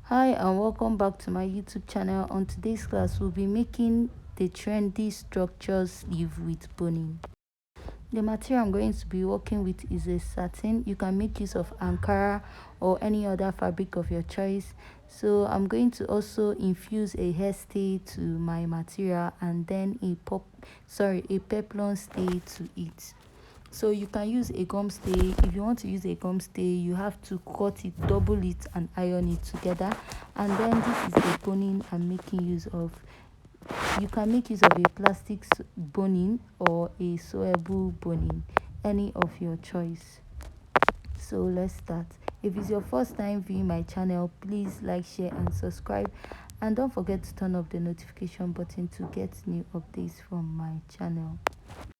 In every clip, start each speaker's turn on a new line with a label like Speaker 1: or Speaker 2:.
Speaker 1: Hi and welcome back to my YouTube channel. On today's class, we'll be making the trendy structure sleeve with boning. The material I'm going to be working with is a satin. You can make use of Ankara or any other fabric of your choice. So I'm going to also infuse a hairstay to my material and then a peplum stay to it. So you can use a gum stay. If you want to use a gum stay, you have to cut it, double it and iron it together. And then this is the boning I'm making use of. You can make use of a plastic boning or a sewable boning, any of your choice. So let's start. If it's your first time viewing my channel, please like, share and subscribe, and don't forget to turn off the notification button to get new updates from my channel.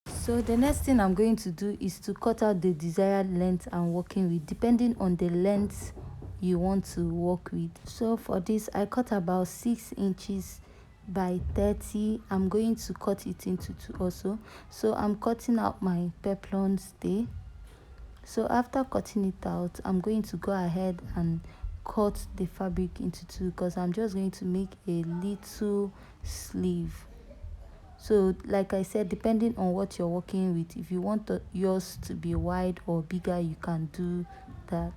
Speaker 1: So the next thing I'm going to do is to cut out the desired length I'm working with, depending on the length you want to work with. So for this, I cut about 6 inches by 30. I'm going to cut it into two also. So I'm cutting out my peplum stay. So after cutting it out, I'm going to go ahead and cut the fabric into two, because I'm just going to make a little sleeve. So like I said, depending on what you're working with, if you want yours to be wide or bigger, you can do that.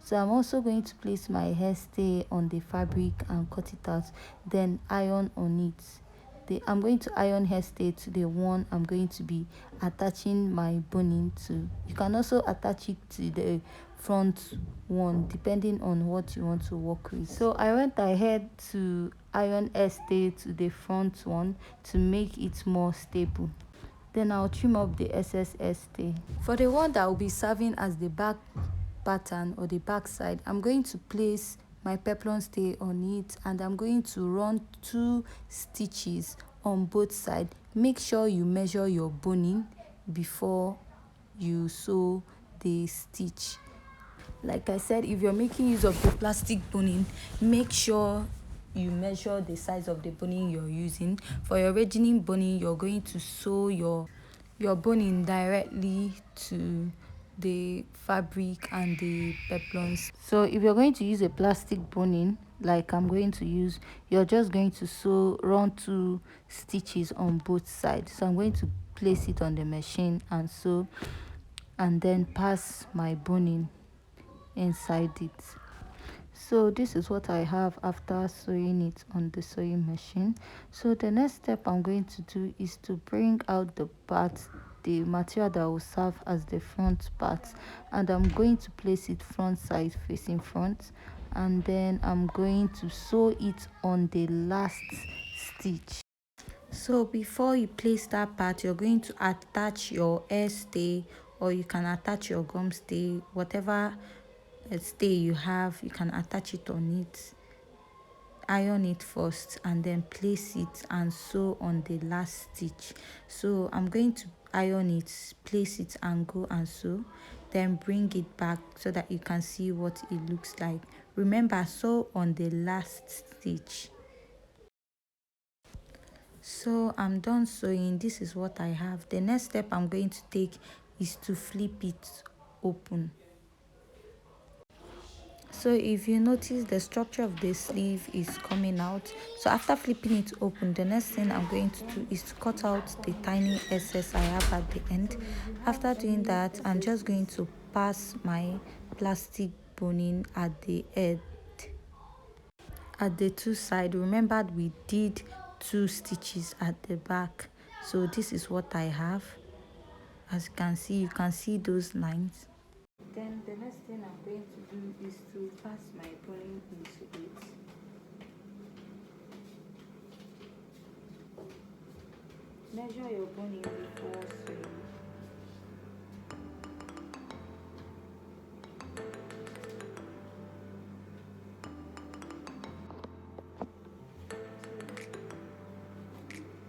Speaker 1: So I'm also going to place my hairstay on the fabric and cut it out, then iron on it. I'm going to iron hairstay to the one I'm going to be attaching my boning to. You can also attach it to the front one depending on what you want to work with. So I went ahead to iron hairstay to the front one to make it more stable. Then I'll trim up the excess hairstay. For the one that will be serving as the back pattern or the back side, I'm going to place my peplum stay on it and I'm going to run 2 stitches on both sides. Make sure you measure your boning before you sew the stitch. Like I said, if you're making use of the plastic boning, make sure you measure the size of the boning you're using. For your original boning, you're going to sew your boning directly to the fabric and the peplums. So if you're going to use a plastic boning like I'm going to use, you're just going to run 2 stitches on both sides. So I'm going to place it on the machine and sew, and then pass my boning inside it. So this is what I have after sewing it on the sewing machine. So the next step I'm going to do is to bring out the material that will serve as the front part, and I'm going to place it front side facing front, and then I'm going to sew it on the last stitch. So before you place that part, you're going to attach your hair stay, or you can attach your gum stay, whatever stay you have, you can attach it on it. Iron it first and then place it and sew on the last stitch. So I'm going to iron it, place it and go and sew, then bring it back so that you can see what it looks like. Remember, sew on the last stitch. So I'm done sewing. This is what I have. The next step I'm going to take is to flip it open. So if you notice, the structure of the sleeve is coming out. So after flipping it open, the next thing I'm going to do is to cut out the tiny excess I have at the end. After doing that, I'm just going to pass my plastic boning at the edge, at the 2 sides. Remember, we did 2 stitches at the back. So this is what I have. As you can see those lines. Then the next thing I'm going to do is to pass my boning into it. Measure your boning before sewing.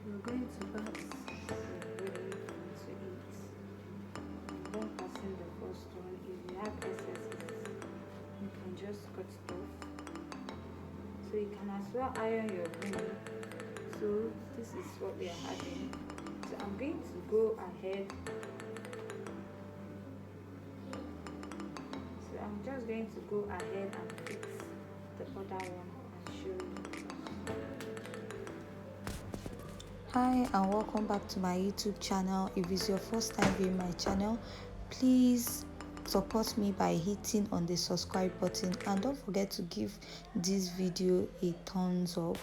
Speaker 1: You're going to pass your boning into it. Then passing the first one, if you have excesses, you can just cut it off. So you can as well iron your boning. So this is what we are having. So I'm going to go ahead. So I'm just going to go ahead and fix
Speaker 2: the other one and show you.
Speaker 3: Hi and welcome back to my YouTube channel. If it's your first time viewing my channel, please support me by hitting on the subscribe button and don't forget to give this video a thumbs up.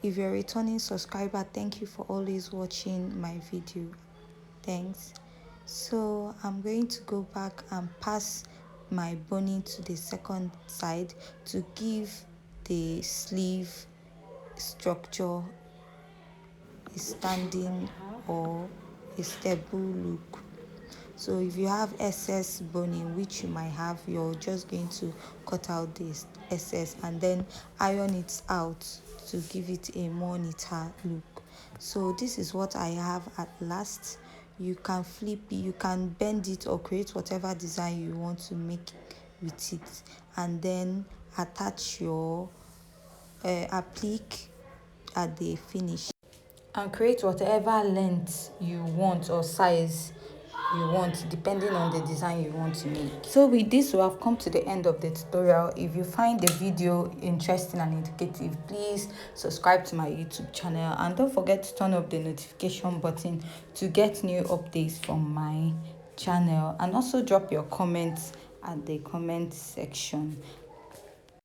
Speaker 3: If you're a returning subscriber, thank you for always watching my video. Thanks. So I'm going to go back and pass my boning to the second side to give the sleeve structure a standing or a stable look. So if you have excess boning, which you might have, you're just going to cut out this excess and then iron it out to give it a more neater look. So this is what I have at last. You can flip it, you can bend it or create whatever design you want to make with it, and then attach your applique at the finish and create whatever length you want or size you want depending on the design you want to make. So with this, we have come to the end of the tutorial. If you find the video interesting and educative, please subscribe to my YouTube channel and don't forget to turn up the notification button to get new updates from my channel, and also drop your comments at the comment section.